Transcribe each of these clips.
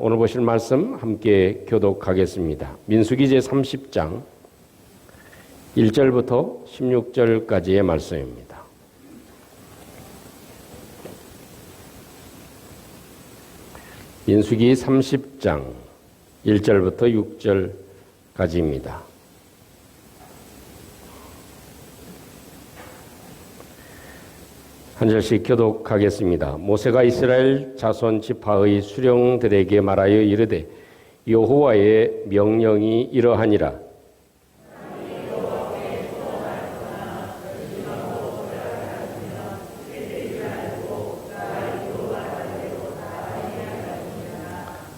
오늘 보실 말씀 함께 교독하겠습니다. 민수기 제30장 1절부터 16절까지의 말씀입니다. 민수기 30장 1절부터 6절까지입니다. 한 절씩 교독하겠습니다. 모세가 이스라엘 자손 지파의 수령들에게 말하여 이르되 여호와의 명령이 이러하니라.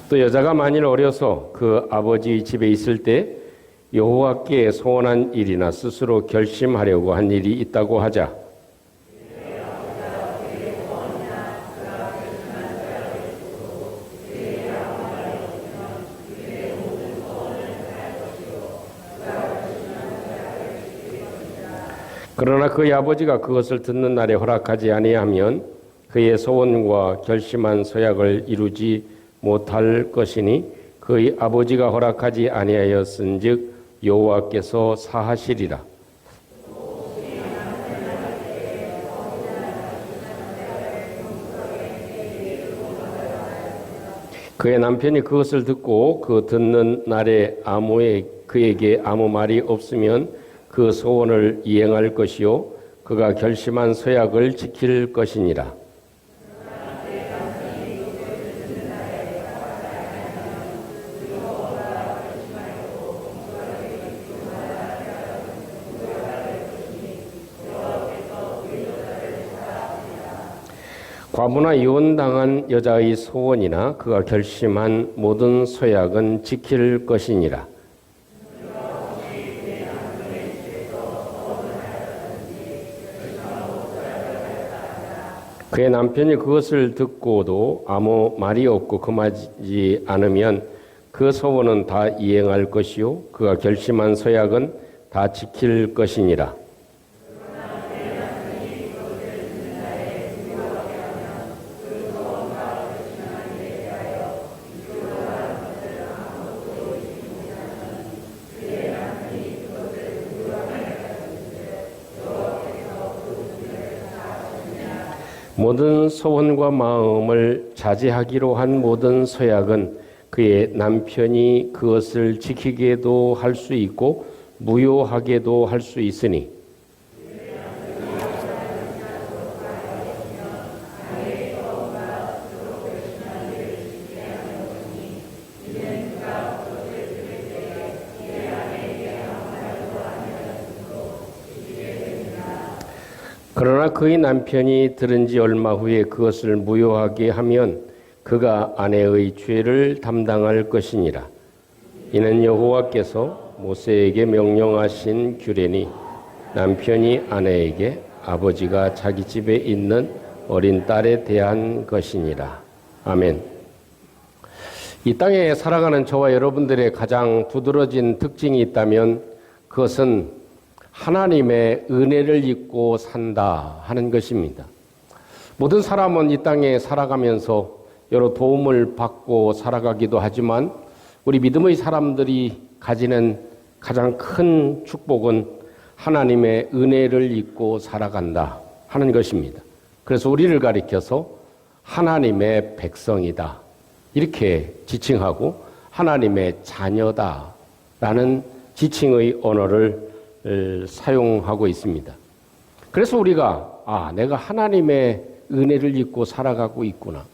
또 여자가 만일 어려서 그 아버지 집에 있을 때 여호와께 소원한 일이나 스스로 결심하려고 한 일이 있다고 하자. 그러나 그의 아버지가 그것을 듣는 날에 허락하지 아니하면 그의 소원과 결심한 서약을 이루지 못할 것이니 그의 아버지가 허락하지 아니하였은즉 여호와께서 사하시리라. 그의 남편이 그것을 듣고 그 듣는 날에 그에게 아무 말이 없으면 그 소원을 이행할 것이요 그가 결심한 서약을 지킬 것이니라. 과부나 이혼당한 여자의 소원이나 그가 결심한 모든 서약은 지킬 것이니라. 그의 남편이 그것을 듣고도 아무 말이 없고 금하지 않으면 그 소원은 다 이행할 것이요 그가 결심한 서약은 다 지킬 것이니라. 모든 소원과 마음을 자제하기로 한 모든 서약은 그의 남편이 그것을 지키게도 할 수 있고 무효하게도 할 수 있으니 그러나 그의 남편이 들은 지 얼마 후에 그것을 무효하게 하면 그가 아내의 죄를 담당할 것이니라. 이는 여호와께서 모세에게 명령하신 규례니 남편이 아내에게 아버지가 자기 집에 있는 어린 딸에 대한 것이니라. 아멘. 이 땅에 살아가는 저와 여러분들의 가장 두드러진 특징이 있다면 그것은 하나님의 은혜를 입고 산다 하는 것입니다. 모든 사람은 이 땅에 살아가면서 여러 도움을 받고 살아가기도 하지만 우리 믿음의 사람들이 가지는 가장 큰 축복은 하나님의 은혜를 입고 살아간다 하는 것입니다. 그래서 우리를 가리켜서 하나님의 백성이다 이렇게 지칭하고 하나님의 자녀다라는 지칭의 언어를 사용하고 있습니다. 그래서 우리가 내가 하나님의 은혜를 입고 살아가고 있구나.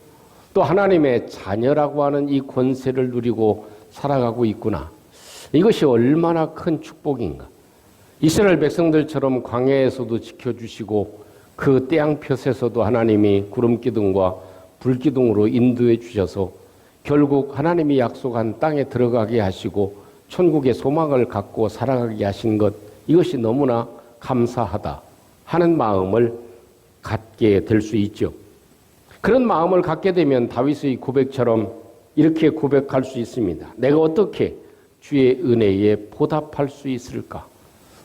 또 하나님의 자녀라고 하는 이 권세를 누리고 살아가고 있구나. 이것이 얼마나 큰 축복인가. 이스라엘 백성들처럼 광야에서도 지켜주시고 그 태양볕에서도 하나님이 구름기둥과 불기둥으로 인도해 주셔서 결국 하나님이 약속한 땅에 들어가게 하시고 천국의 소망을 갖고 살아가게 하신 것 이것이 너무나 감사하다 하는 마음을 갖게 될 수 있죠. 그런 마음을 갖게 되면 다윗의 고백처럼 이렇게 고백할 수 있습니다. 내가 어떻게 주의 은혜에 보답할 수 있을까?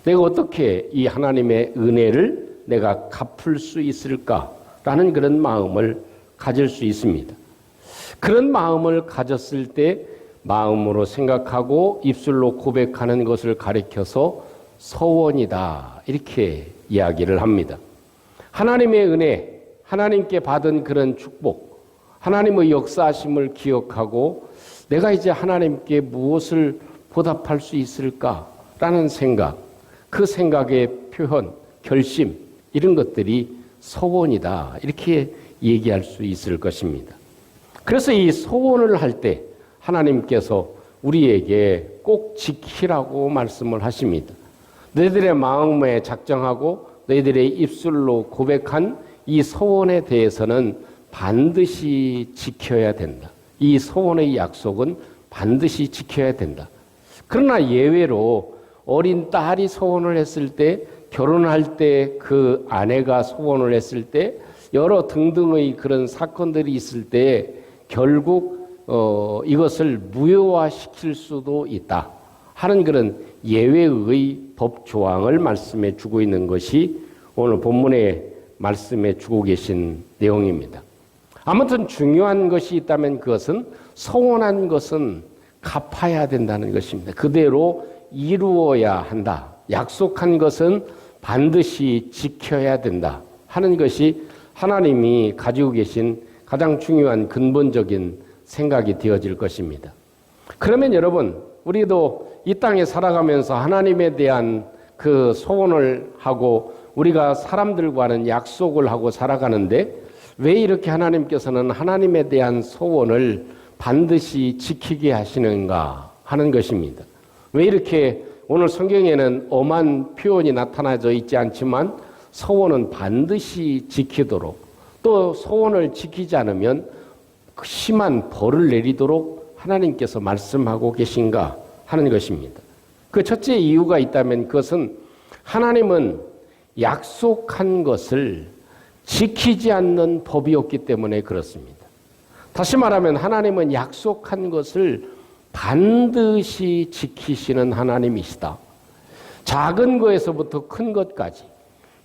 내가 어떻게 이 하나님의 은혜를 내가 갚을 수 있을까라는 그런 마음을 가질 수 있습니다. 그런 마음을 가졌을 때 마음으로 생각하고 입술로 고백하는 것을 가리켜서 서원이다 이렇게 이야기를 합니다. 하나님의 은혜, 하나님께 받은 그런 축복, 하나님의 역사하심을 기억하고 내가 이제 하나님께 무엇을 보답할 수 있을까라는 생각, 그 생각의 표현, 결심 이런 것들이 서원이다 이렇게 얘기할 수 있을 것입니다. 그래서 이 서원을 할 때 하나님께서 우리에게 꼭 지키라고 말씀을 하십니다. 너희들의 마음에 작정하고 너희들의 입술로 고백한 이 서원에 대해서는 반드시 지켜야 된다. 이 서원의 약속은 반드시 지켜야 된다. 그러나 예외로 어린 딸이 서원을 했을 때, 결혼할 때 그 아내가 서원을 했을 때, 여러 등등의 그런 사건들이 있을 때 결국 이것을 무효화시킬 수도 있다 하는 그런 예외의 법 조항을 말씀해 주고 있는 것이 오늘 본문의 말씀해 주고 계신 내용입니다. 아무튼 중요한 것이 있다면 그것은 서원한 것은 갚아야 된다는 것입니다. 그대로 이루어야 한다. 약속한 것은 반드시 지켜야 된다 하는 것이 하나님이 가지고 계신 가장 중요한 근본적인 생각이 되어질 것입니다. 그러면 여러분, 우리도 이 땅에 살아가면서 하나님에 대한 그 소원을 하고 우리가 사람들과는 약속을 하고 살아가는데 왜 이렇게 하나님께서는 하나님에 대한 소원을 반드시 지키게 하시는가 하는 것입니다. 왜 이렇게 오늘 성경에는 엄한 표현이 나타나져 있지 않지만 소원은 반드시 지키도록 또 소원을 지키지 않으면 심한 벌을 내리도록 하나님께서 말씀하고 계신가 하는 것입니다. 그 첫째 이유가 있다면 그것은 하나님은 약속한 것을 지키지 않는 법이 없기 때문에 그렇습니다. 다시 말하면 하나님은 약속한 것을 반드시 지키시는 하나님이시다. 작은 것에서부터 큰 것까지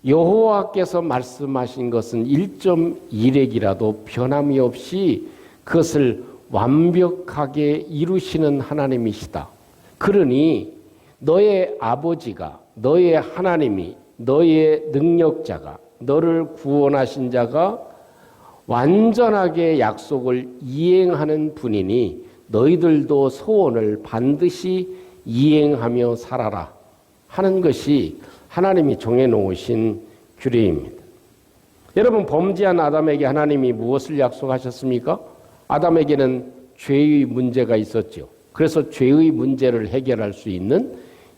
여호와께서 말씀하신 것은 1.1핵이라도 변함이 없이 그것을 완벽하게 이루시는 하나님이시다. 그러니 너의 아버지가, 너의 하나님이, 너의 능력자가, 너를 구원하신 자가 완전하게 약속을 이행하는 분이니 너희들도 소원을 반드시 이행하며 살아라 하는 것이 하나님이 정해놓으신 규례입니다. 여러분, 범죄한 아담에게 하나님이 무엇을 약속하셨습니까? 아담에게는 죄의 문제가 있었죠. 그래서 죄의 문제를 해결할 수 있는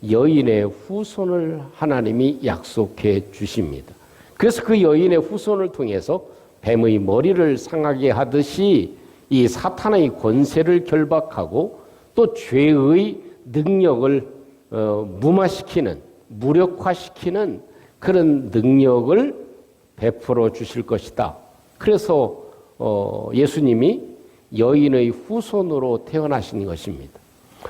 여인의 후손을 하나님이 약속해 주십니다. 그래서 그 여인의 후손을 통해서 뱀의 머리를 상하게 하듯이 이 사탄의 권세를 결박하고 또 죄의 능력을 무마시키는, 무력화시키는 그런 능력을 베풀어 주실 것이다. 그래서 예수님이 여인의 후손으로 태어나신 것입니다.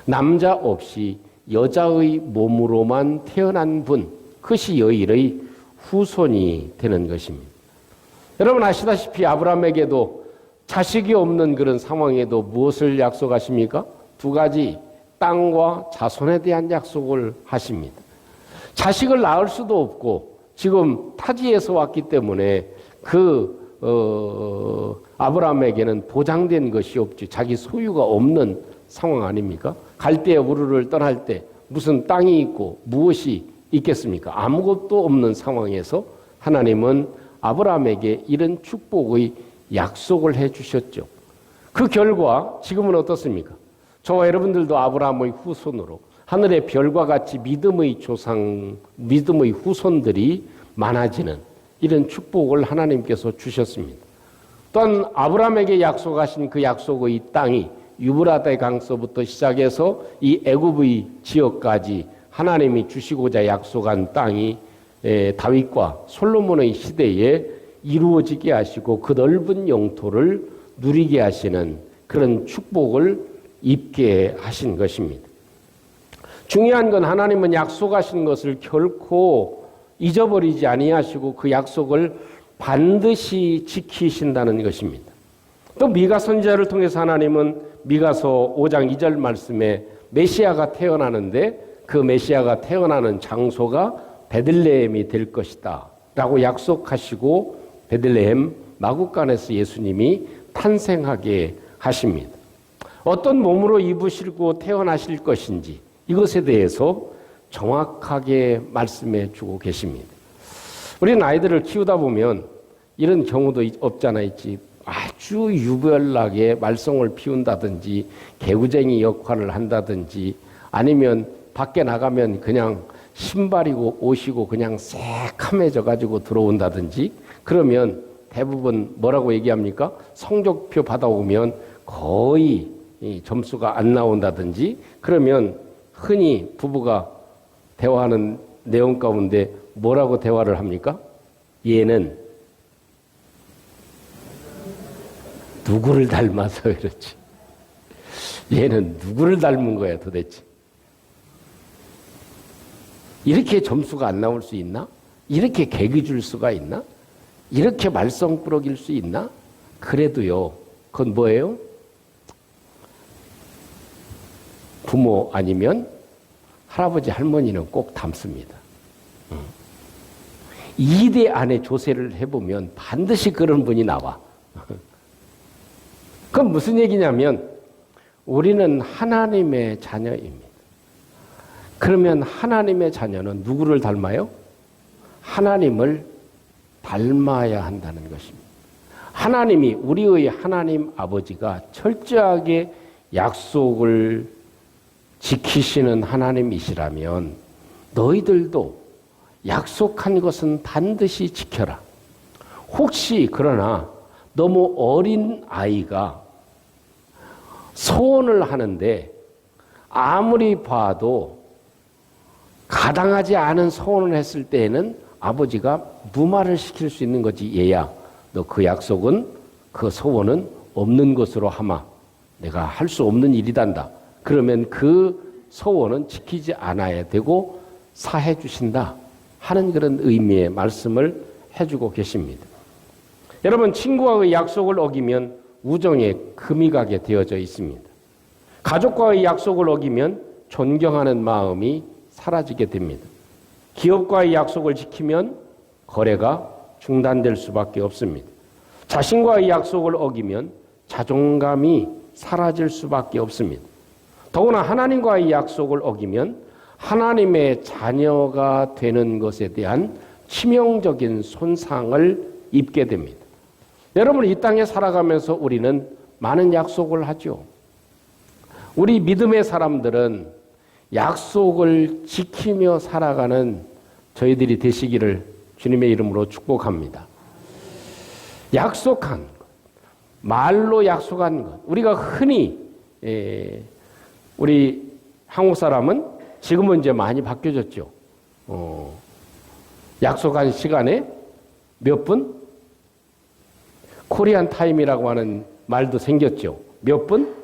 남자 없이 여자의 몸으로만 태어난 분, 그것이 여인의 후손이 되는 것입니다. 여러분 아시다시피 아브라함에게도 자식이 없는 그런 상황에도 무엇을 약속하십니까? 두 가지, 땅과 자손에 대한 약속을 하십니다. 자식을 낳을 수도 없고 지금 타지에서 왔기 때문에 아브라함에게는 보장된 것이 없지, 자기 소유가 없는 상황 아닙니까? 갈대아 우르를 떠날 때 무슨 땅이 있고 무엇이 있겠습니까? 아무것도 없는 상황에서 하나님은 아브라함에게 이런 축복의 약속을 해 주셨죠. 그 결과 지금은 어떻습니까? 저와 여러분들도 아브라함의 후손으로 하늘의 별과 같이 믿음의 조상, 믿음의 후손들이 많아지는 이런 축복을 하나님께서 주셨습니다. 또한 아브라함에게 약속하신 그 약속의 땅이 유브라데 강서부터 시작해서 이 애굽의 지역까지 하나님이 주시고자 약속한 땅이 다윗과 솔로몬의 시대에 이루어지게 하시고 그 넓은 영토를 누리게 하시는 그런 축복을 입게 하신 것입니다. 중요한 건 하나님은 약속하신 것을 결코 잊어버리지 아니하시고 그 약속을 반드시 지키신다는 것입니다. 또 미가 선지자를 통해서 하나님은 미가서 5장 2절 말씀에 메시아가 태어나는데 그 메시아가 태어나는 장소가 베들레헴이 될 것이다 라고 약속하시고 베들레헴 마구간에서 예수님이 탄생하게 하십니다. 어떤 몸으로 입으시고 태어나실 것인지 이것에 대해서 정확하게 말씀해 주고 계십니다. 우리는 아이들을 키우다 보면 이런 경우도 없잖아 있지. 아주 유별나게 말썽을 피운다든지 개구쟁이 역할을 한다든지 아니면 밖에 나가면 그냥 신발이고 옷이고 그냥 새카매져 가지고 들어온다든지 그러면 대부분 뭐라고 얘기합니까? 성적표 받아오면 거의 점수가 안 나온다든지 그러면 흔히 부부가 대화하는 내용 가운데 뭐라고 대화를 합니까? 얘는 누구를 닮아서 그렇지. 얘는 누구를 닮은 거야 도대체. 이렇게 점수가 안 나올 수 있나? 이렇게 개기 줄 수가 있나? 이렇게 말썽꾸러기일 수 있나? 그래도요. 그건 뭐예요? 부모 아니면 할아버지 할머니는 꼭 닮습니다. 2대 안에 조세를 해보면 반드시 그런 분이 나와. 그건 무슨 얘기냐면 우리는 하나님의 자녀입니다. 그러면 하나님의 자녀는 누구를 닮아요? 하나님을 닮아야 한다는 것입니다. 하나님이 우리의 하나님 아버지가 철저하게 약속을 지키시는 하나님이시라면 너희들도 약속한 것은 반드시 지켜라. 혹시 그러나 너무 어린 아이가 소원을 하는데 아무리 봐도 가당하지 않은 소원을 했을 때에는 아버지가 무마를 시킬 수 있는 거지. 얘야, 너 그 약속은 그 소원은 없는 것으로 하마. 내가 할 수 없는 일이단다. 그러면 그 소원은 지키지 않아야 되고 사해 주신다 하는 그런 의미의 말씀을 해주고 계십니다. 여러분, 친구와의 약속을 어기면 우정에 금이 가게 되어져 있습니다. 가족과의 약속을 어기면 존경하는 마음이 사라지게 됩니다. 기업과의 약속을 지키면 거래가 중단될 수밖에 없습니다. 자신과의 약속을 어기면 자존감이 사라질 수밖에 없습니다. 더구나 하나님과의 약속을 어기면 하나님의 자녀가 되는 것에 대한 치명적인 손상을 입게 됩니다. 여러분, 이 땅에 살아가면서 우리는 많은 약속을 하죠. 우리 믿음의 사람들은 약속을 지키며 살아가는 저희들이 되시기를 주님의 이름으로 축복합니다. 약속한 것, 말로 약속한 것. 우리가 흔히 우리 한국 사람은 지금은 이제 많이 바뀌어졌죠. 약속한 시간에 몇 분? 코리안 타임이라고 하는 말도 생겼죠. 몇 분?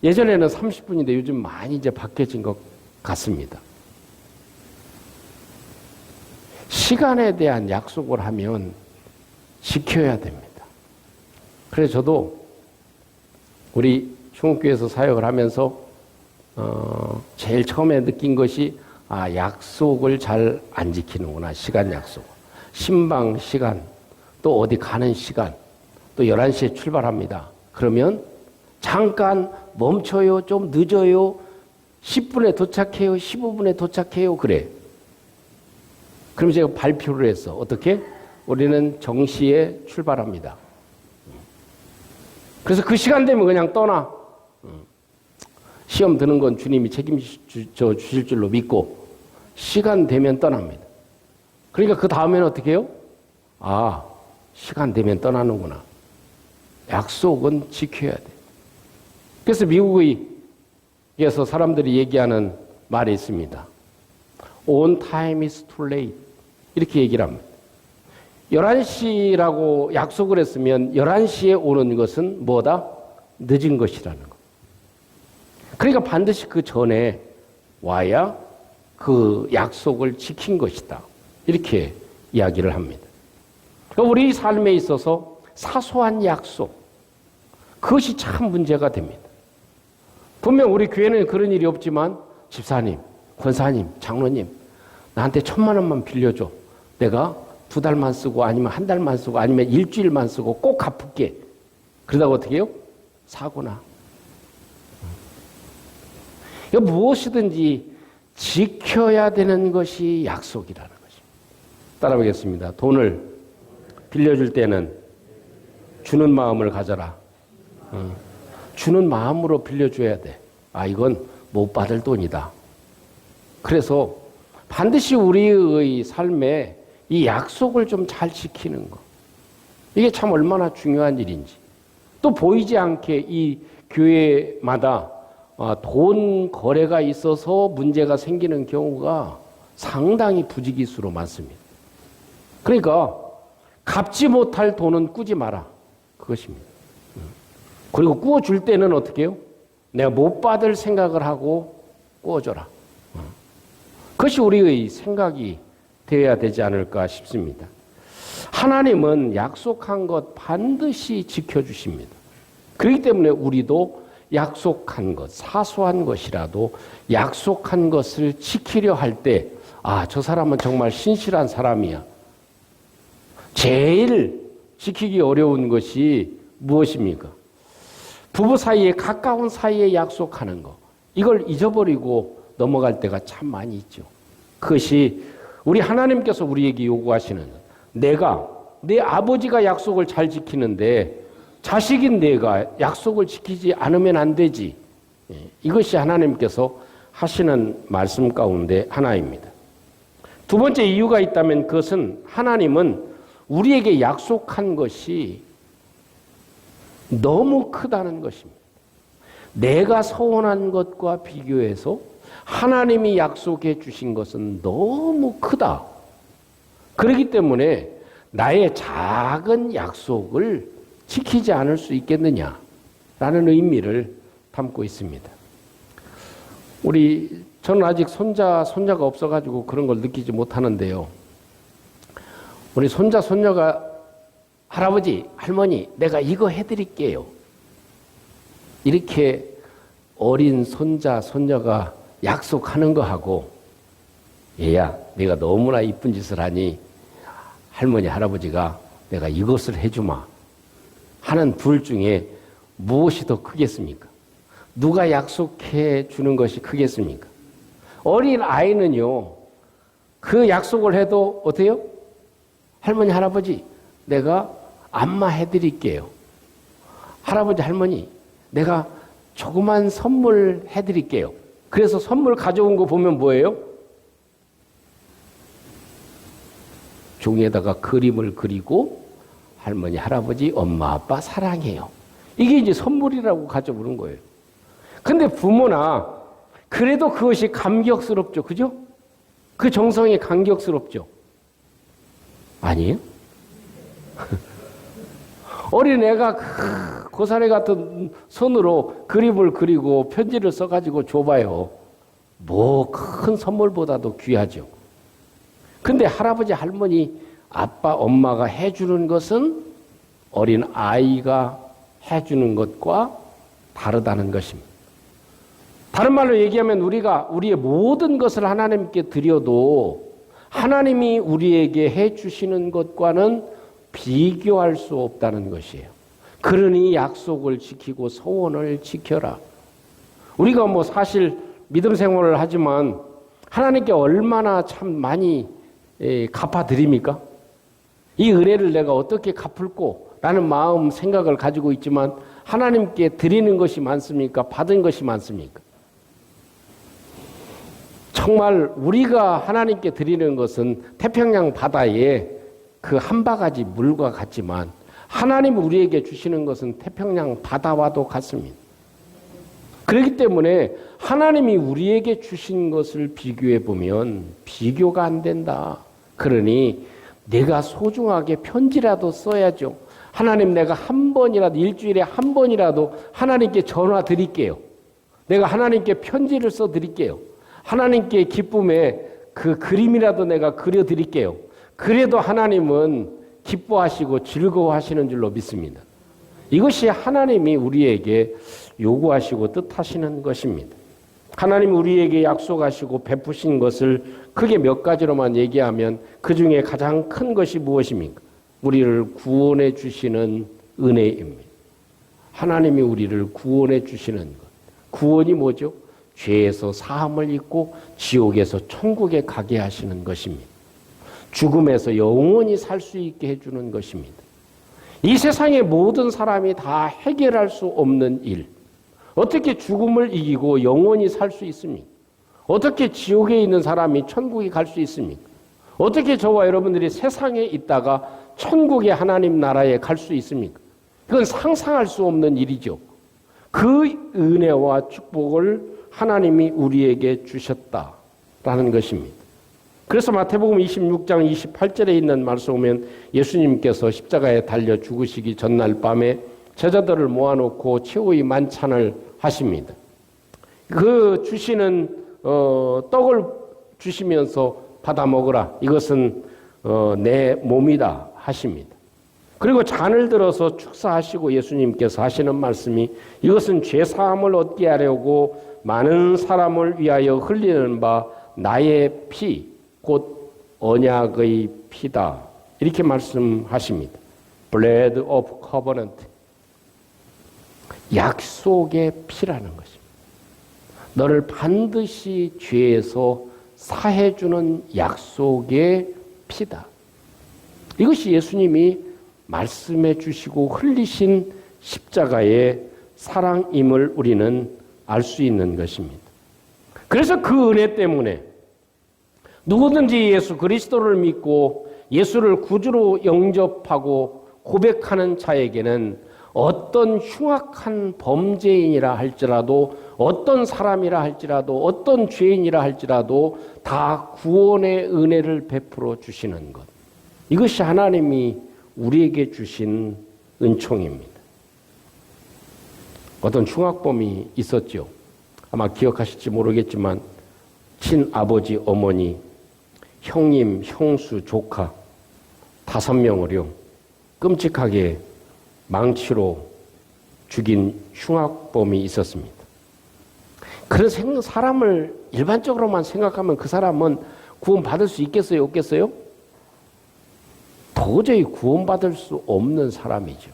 예전에는 30분인데 요즘 많이 이제 바뀌어진 것 같습니다. 시간에 대한 약속을 하면 지켜야 됩니다. 그래서 저도 우리 충북교회에서 사역을 하면서 제일 처음에 느낀 것이 약속을 잘 안 지키는구나. 시간 약속. 신방 시간, 또 어디 가는 시간, 또 11시에 출발합니다. 그러면 잠깐 멈춰요. 좀 늦어요. 10분에 도착해요. 15분에 도착해요. 그래. 그럼 제가 발표를 했어. 어떻게? 우리는 정시에 출발합니다. 그래서 그 시간 되면 그냥 떠나. 시험 드는 건 주님이 책임져 주실 줄로 믿고 시간 되면 떠납니다. 그러니까 그 다음에는 어떻게 해요? 시간 되면 떠나는구나. 약속은 지켜야 돼. 그래서 미국에서 사람들이 얘기하는 말이 있습니다. On time is too late. 이렇게 얘기를 합니다. 11시라고 약속을 했으면 11시에 오는 것은 뭐다? 늦은 것이라는 거. 그러니까 반드시 그 전에 와야 그 약속을 지킨 것이다. 이렇게 이야기를 합니다. 우리 삶에 있어서 사소한 약속, 그것이 참 문제가 됩니다. 분명 우리 교회는 그런 일이 없지만 집사님, 권사님, 장로님 나한테 1,000만 원만 빌려줘. 내가 2달만 쓰고 아니면 1달만 쓰고 아니면 일주일만 쓰고 꼭 갚을게. 그러다가 어떻게 해요? 사고나. 무엇이든지 지켜야 되는 것이 약속이라는 것입니다. 따라보겠습니다. 돈을 빌려줄 때는 주는 마음을 가져라. 주는 마음으로 빌려줘야 돼. 이건 못 받을 돈이다. 그래서 반드시 우리의 삶에 이 약속을 좀 잘 지키는 것. 이게 참 얼마나 중요한 일인지. 또 보이지 않게 이 교회마다 돈 거래가 있어서 문제가 생기는 경우가 상당히 부지기수로 많습니다. 그러니까 갚지 못할 돈은 꾸지 마라. 그것입니다. 그리고 꾸어줄 때는 어떻게 해요? 내가 못 받을 생각을 하고 꾸어줘라. 그것이 우리의 생각이 되어야 되지 않을까 싶습니다. 하나님은 약속한 것 반드시 지켜주십니다. 그렇기 때문에 우리도 약속한 것, 사소한 것이라도 약속한 것을 지키려 할 때, 저 사람은 정말 신실한 사람이야. 제일 지키기 어려운 것이 무엇입니까? 부부 사이에, 가까운 사이에 약속하는 것. 이걸 잊어버리고 넘어갈 때가 참 많이 있죠. 그것이 우리 하나님께서 우리에게 요구하시는 내 아버지가 약속을 잘 지키는데 자식인 내가 약속을 지키지 않으면 안 되지. 이것이 하나님께서 하시는 말씀 가운데 하나입니다. 두 번째 이유가 있다면 그것은 하나님은 우리에게 약속한 것이 너무 크다는 것입니다. 내가 서원한 것과 비교해서 하나님이 약속해 주신 것은 너무 크다. 그렇기 때문에 나의 작은 약속을 지키지 않을 수 있겠느냐라는 의미를 담고 있습니다. 저는 아직 손자가 없어가지고 그런 걸 느끼지 못하는데요. 우리 손자가 할아버지, 할머니, 내가 이거 해드릴게요. 이렇게 어린 손자가 약속하는 거하고, 얘야, 내가 너무나 이쁜 짓을 하니 할머니, 할아버지가 내가 이것을 해주마 하는 둘 중에 무엇이 더 크겠습니까? 누가 약속해 주는 것이 크겠습니까? 어린 아이는요, 그 약속을 해도 어때요? 할머니, 할아버지, 내가 안마 해드릴게요. 할아버지, 할머니, 내가 조그만 선물 해드릴게요. 그래서 선물 가져온 거 보면 뭐예요? 종이에다가 그림을 그리고 할머니, 할아버지, 엄마, 아빠 사랑해요. 이게 이제 선물이라고 가져오는 거예요. 근데 부모나 그래도 그것이 감격스럽죠. 그죠? 그 정성이 감격스럽죠. 아니에요? 어린애가 고사리 같은 손으로 그림을 그리고 편지를 써가지고 줘봐요. 뭐 큰 선물보다도 귀하죠. 근데 할아버지, 할머니, 아빠, 엄마가 해주는 것은 어린 아이가 해주는 것과 다르다는 것입니다. 다른 말로 얘기하면 우리가 우리의 모든 것을 하나님께 드려도 하나님이 우리에게 해주시는 것과는 비교할 수 없다는 것이에요. 그러니 약속을 지키고 소원을 지켜라. 우리가 사실 믿음 생활을 하지만 하나님께 얼마나 참 많이 갚아드립니까? 이 은혜를 내가 어떻게 갚을꼬? 라는 마음 생각을 가지고 있지만 하나님께 드리는 것이 많습니까? 받은 것이 많습니까? 정말 우리가 하나님께 드리는 것은 태평양 바다에 그 한 바가지 물과 같지만 하나님 우리에게 주시는 것은 태평양 바다와도 같습니다. 그렇기 때문에 하나님이 우리에게 주신 것을 비교해 보면 비교가 안 된다. 그러니 내가 소중하게 편지라도 써야죠. 하나님, 내가 한 번이라도, 일주일에 한 번이라도 하나님께 전화 드릴게요. 내가 하나님께 편지를 써 드릴게요. 하나님께 기쁨의 그 그림이라도 내가 그려 드릴게요. 그래도 하나님은 기뻐하시고 즐거워하시는 줄로 믿습니다. 이것이 하나님이 우리에게 요구하시고 뜻하시는 것입니다. 하나님이 우리에게 약속하시고 베푸신 것을 크게 몇 가지로만 얘기하면 그 중에 가장 큰 것이 무엇입니까? 우리를 구원해 주시는 은혜입니다. 하나님이 우리를 구원해 주시는 것. 구원이 뭐죠? 죄에서 사함을 입고 지옥에서 천국에 가게 하시는 것입니다. 죽음에서 영원히 살 수 있게 해주는 것입니다. 이 세상의 모든 사람이 다 해결할 수 없는 일. 어떻게 죽음을 이기고 영원히 살 수 있습니까? 어떻게 지옥에 있는 사람이 천국에 갈 수 있습니까? 어떻게 저와 여러분들이 세상에 있다가 천국의 하나님 나라에 갈 수 있습니까? 그건 상상할 수 없는 일이죠. 그 은혜와 축복을 하나님이 우리에게 주셨다라는 것입니다. 그래서 마태복음 26장 28절에 있는 말씀 보면 예수님께서 십자가에 달려 죽으시기 전날 밤에 제자들을 모아놓고 최후의 만찬을 하십니다. 그 주시는 떡을 주시면서 받아 먹으라. 이것은 내 몸이다 하십니다. 그리고 잔을 들어서 축사하시고 예수님께서 하시는 말씀이 이것은 죄사함을 얻게 하려고 많은 사람을 위하여 흘리는 바 나의 피, 곧 언약의 피다. 이렇게 말씀하십니다. Blood of covenant. 약속의 피라는 것입니다. 너를 반드시 죄에서 사해주는 약속의 피다. 이것이 예수님이 말씀해 주시고 흘리신 십자가의 사랑임을 우리는 알 수 있는 것입니다. 그래서 그 은혜 때문에 누구든지 예수 그리스도를 믿고 예수를 구주로 영접하고 고백하는 자에게는 어떤 흉악한 범죄인이라 할지라도 어떤 사람이라 할지라도 어떤 죄인이라 할지라도 다 구원의 은혜를 베풀어 주시는 것. 이것이 하나님이 우리에게 주신 은총입니다. 어떤 흉악범이 있었죠. 아마 기억하실지 모르겠지만 친아버지, 어머니, 형님, 형수, 조카 5명을요 끔찍하게 망치로 죽인 흉악범이 있었습니다. 그런 사람을 일반적으로만 생각하면 그 사람은 구원받을 수 있겠어요? 없겠어요? 도저히 구원받을 수 없는 사람이죠.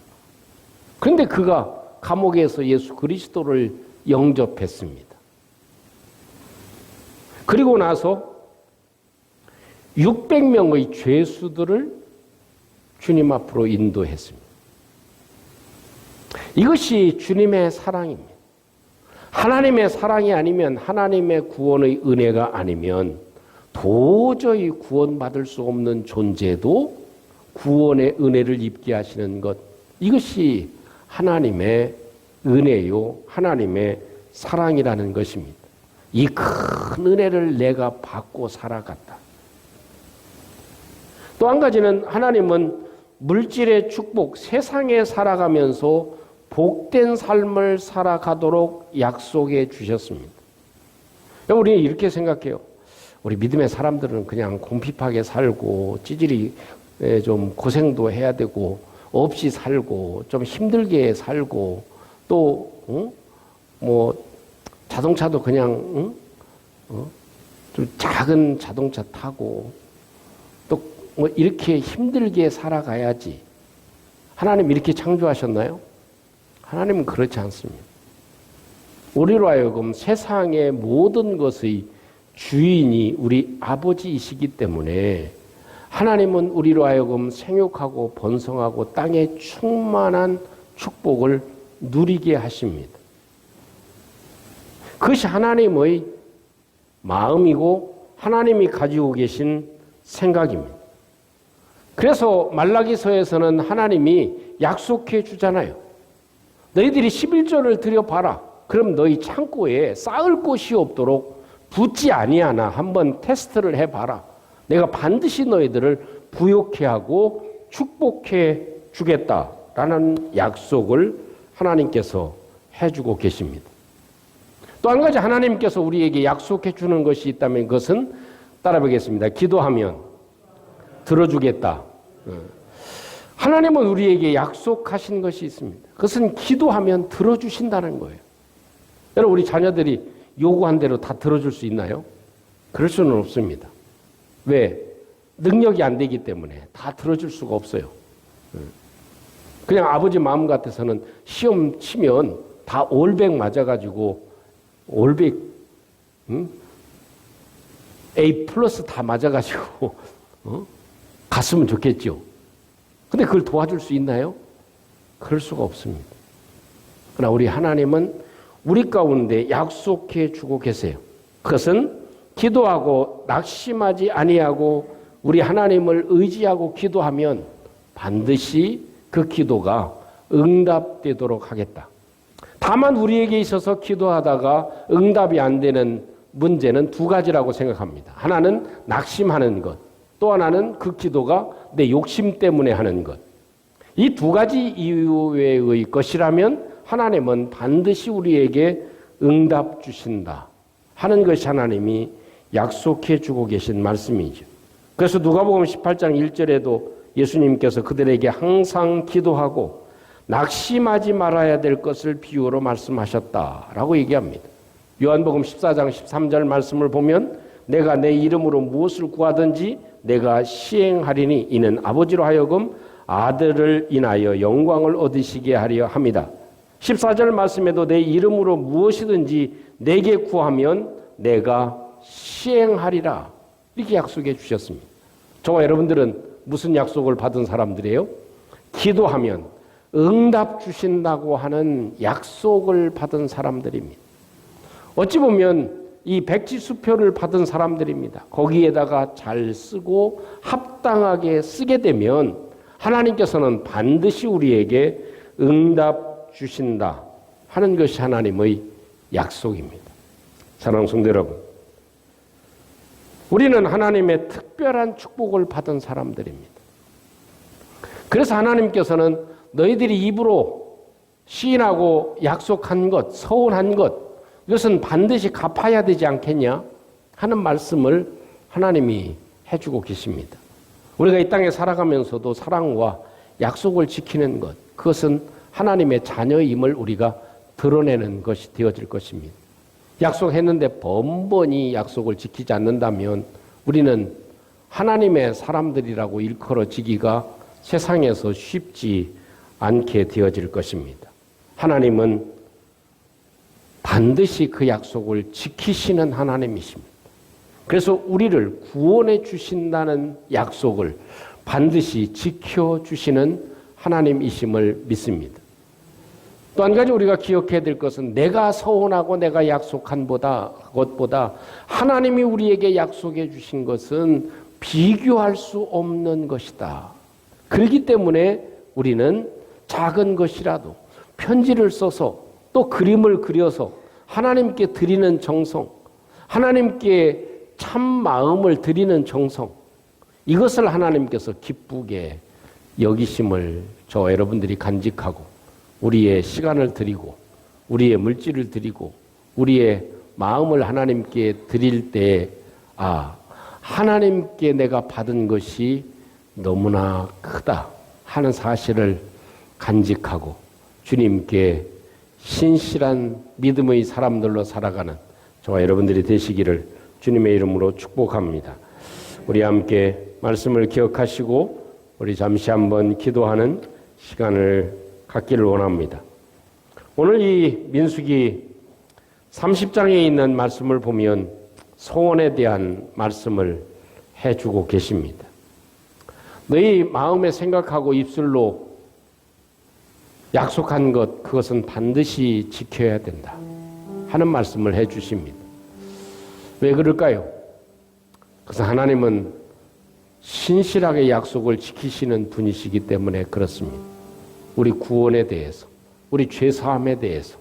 그런데 그가 감옥에서 예수 그리스도를 영접했습니다. 그리고 나서 600명의 죄수들을 주님 앞으로 인도했습니다. 이것이 주님의 사랑입니다. 하나님의 사랑이 아니면 하나님의 구원의 은혜가 아니면 도저히 구원받을 수 없는 존재도 구원의 은혜를 입게 하시는 것. 이것이 하나님의 은혜요, 하나님의 사랑이라는 것입니다. 이 큰 은혜를 내가 받고 살아갔다. 또 한 가지는 하나님은 물질의 축복, 세상에 살아가면서 복된 삶을 살아가도록 약속해 주셨습니다. 우리는 이렇게 생각해요. 우리 믿음의 사람들은 그냥 궁핍하게 살고 찌질이 좀 고생도 해야 되고 없이 살고 좀 힘들게 살고 또 뭐 자동차도 그냥 좀 작은 자동차 타고 또 뭐 이렇게 힘들게 살아가야지. 하나님 이렇게 창조하셨나요? 하나님은 그렇지 않습니다. 우리로 하여금 세상의 모든 것의 주인이 우리 아버지이시기 때문에 하나님은 우리로 하여금 생육하고 번성하고 땅에 충만한 축복을 누리게 하십니다. 그것이 하나님의 마음이고 하나님이 가지고 계신 생각입니다. 그래서 말라기서에서는 하나님이 약속해 주잖아요. 너희들이 11조를 드려봐라. 그럼 너희 창고에 쌓을 곳이 없도록 붙지 아니하나 한번 테스트를 해봐라. 내가 반드시 너희들을 부욕해 하고 축복해 주겠다라는 약속을 하나님께서 해주고 계십니다. 또 한 가지 하나님께서 우리에게 약속해 주는 것이 있다면 그것은 따라보겠습니다. 기도하면 들어주겠다. 하나님은 우리에게 약속하신 것이 있습니다. 그것은 기도하면 들어주신다는 거예요. 여러분, 우리 자녀들이 요구한 대로 다 들어줄 수 있나요? 그럴 수는 없습니다. 왜? 능력이 안 되기 때문에 다 들어줄 수가 없어요. 그냥 아버지 마음 같아서는 시험 치면 다 올백 맞아가지고 올백 A 플러스 다 맞아가지고 갔으면 좋겠죠. 근데 그걸 도와줄 수 있나요? 그럴 수가 없습니다. 그러나 우리 하나님은 우리 가운데 약속해 주고 계세요. 그것은 기도하고 낙심하지 아니하고 우리 하나님을 의지하고 기도하면 반드시 그 기도가 응답되도록 하겠다. 다만 우리에게 있어서 기도하다가 응답이 안 되는 문제는 두 가지라고 생각합니다. 하나는 낙심하는 것, 또 하나는 그 기도가 내 욕심 때문에 하는 것. 이 두 가지 이유의 것이라면 하나님은 반드시 우리에게 응답 주신다 하는 것이 하나님이 약속해 주고 계신 말씀이죠. 그래서 누가복음 18장 1절에도 예수님께서 그들에게 항상 기도하고 낙심하지 말아야 될 것을 비유로 말씀하셨다라고 얘기합니다. 요한복음 14장 13절 말씀을 보면 내가 내 이름으로 무엇을 구하든지 내가 시행하리니 이는 아버지로 하여금 아들을 인하여 영광을 얻으시게 하려 함이다. 14절 말씀에도 내 이름으로 무엇이든지 내게 구하면 내가 시행하리라 이렇게 약속해 주셨습니다. 저와 여러분들은 무슨 약속을 받은 사람들이에요? 기도하면 응답 주신다고 하는 약속을 받은 사람들입니다. 어찌 보면 이 백지수표를 받은 사람들입니다. 거기에다가 잘 쓰고 합당하게 쓰게 되면 하나님께서는 반드시 우리에게 응답 주신다 하는 것이 하나님의 약속입니다. 사랑하는 성도 여러분, 우리는 하나님의 특별한 축복을 받은 사람들입니다. 그래서 하나님께서는 너희들이 입으로 시인하고 약속한 것, 서원한 것, 이것은 반드시 갚아야 되지 않겠냐 하는 말씀을 하나님이 해주고 계십니다. 우리가 이 땅에 살아가면서도 사랑과 약속을 지키는 것, 그것은 하나님의 자녀임을 우리가 드러내는 것이 되어질 것입니다. 약속했는데 번번이 약속을 지키지 않는다면 우리는 하나님의 사람들이라고 일컬어지기가 세상에서 쉽지 않게 되어질 것입니다. 하나님은 반드시 그 약속을 지키시는 하나님이십니다. 그래서 우리를 구원해 주신다는 약속을 반드시 지켜주시는 하나님이심을 믿습니다. 또 한 가지 우리가 기억해야 될 것은 내가 서원하고 내가 약속한 것보다 하나님이 우리에게 약속해 주신 것은 비교할 수 없는 것이다. 그렇기 때문에 우리는 작은 것이라도 편지를 써서 또 그림을 그려서 하나님께 드리는 정성, 하나님께 참 마음을 드리는 정성, 이것을 하나님께서 기쁘게 여기심을 저와 여러분들이 간직하고 우리의 시간을 드리고 우리의 물질을 드리고 우리의 마음을 하나님께 드릴 때 하나님께 내가 받은 것이 너무나 크다 하는 사실을 간직하고 주님께 신실한 믿음의 사람들로 살아가는 저와 여러분들이 되시기를 주님의 이름으로 축복합니다. 우리 함께 말씀을 기억하시고 우리 잠시 한번 기도하는 시간을 갖기를 원합니다. 오늘 이 민수기 30장에 있는 말씀을 보면 소원에 대한 말씀을 해주고 계십니다. 너희 마음에 생각하고 입술로 약속한 것, 그것은 반드시 지켜야 된다 하는 말씀을 해주십니다. 왜 그럴까요? 그래서 하나님은 신실하게 약속을 지키시는 분이시기 때문에 그렇습니다. 우리 구원에 대해서, 우리 죄사함에 대해서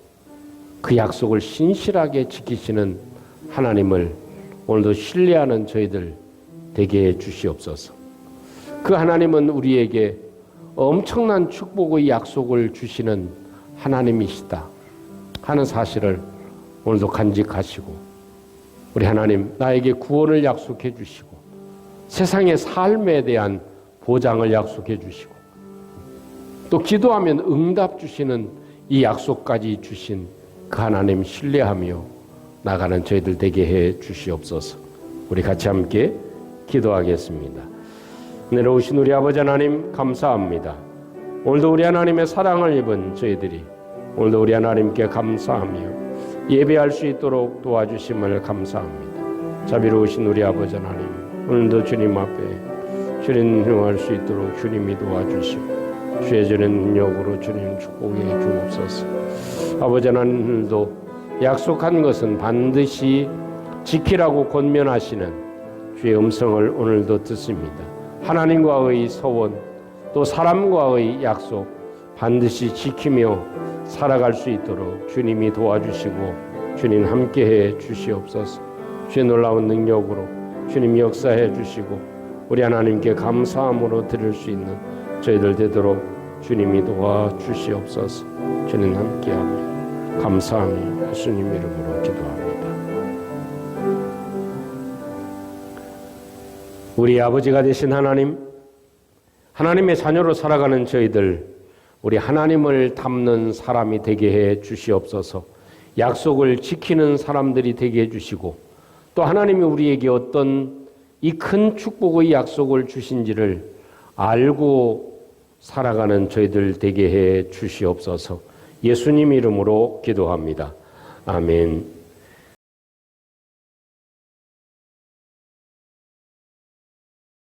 그 약속을 신실하게 지키시는 하나님을 오늘도 신뢰하는 저희들 되게 해 주시옵소서. 그 하나님은 우리에게 엄청난 축복의 약속을 주시는 하나님이시다 하는 사실을 오늘도 간직하시고, 우리 하나님 나에게 구원을 약속해 주시고 세상의 삶에 대한 보장을 약속해 주시고 또 기도하면 응답 주시는 이 약속까지 주신 그 하나님 신뢰하며 나가는 저희들 되게 해 주시옵소서. 우리 같이 함께 기도하겠습니다. 내려오신 우리 아버지 하나님 감사합니다. 오늘도 우리 하나님의 사랑을 입은 저희들이 오늘도 우리 하나님께 감사하며 예배할 수 있도록 도와주심을 감사합니다. 자비로우신 우리 아버지 하나님, 오늘도 주님 앞에 주님 행할 수 있도록 주님이 도와주시고 주의 전의 능력으로 주님 축복해 주옵소서. 아버지 하나님도 약속한 것은 반드시 지키라고 권면하시는 주의 음성을 오늘도 듣습니다. 하나님과의 소원 또 사람과의 약속 반드시 지키며 살아갈 수 있도록 주님이 도와주시고 주님 함께해 주시옵소서. 주의 놀라운 능력으로 주님 역사해 주시고 우리 하나님께 감사함으로 드릴 수 있는 저희들 되도록 주님이 도와주시옵소서. 주님 함께하며 감사하며 예수님 이름으로 기도합니다. 우리 아버지가 되신 하나님, 하나님의 자녀로 살아가는 저희들, 우리 하나님을 닮는 사람이 되게 해 주시옵소서. 약속을 지키는 사람들이 되게 해 주시고 또 하나님이 우리에게 어떤 이 큰 축복의 약속을 주신지를 알고 살아가는 저희들 되게 해 주시옵소서. 예수님 이름으로 기도합니다. 아멘.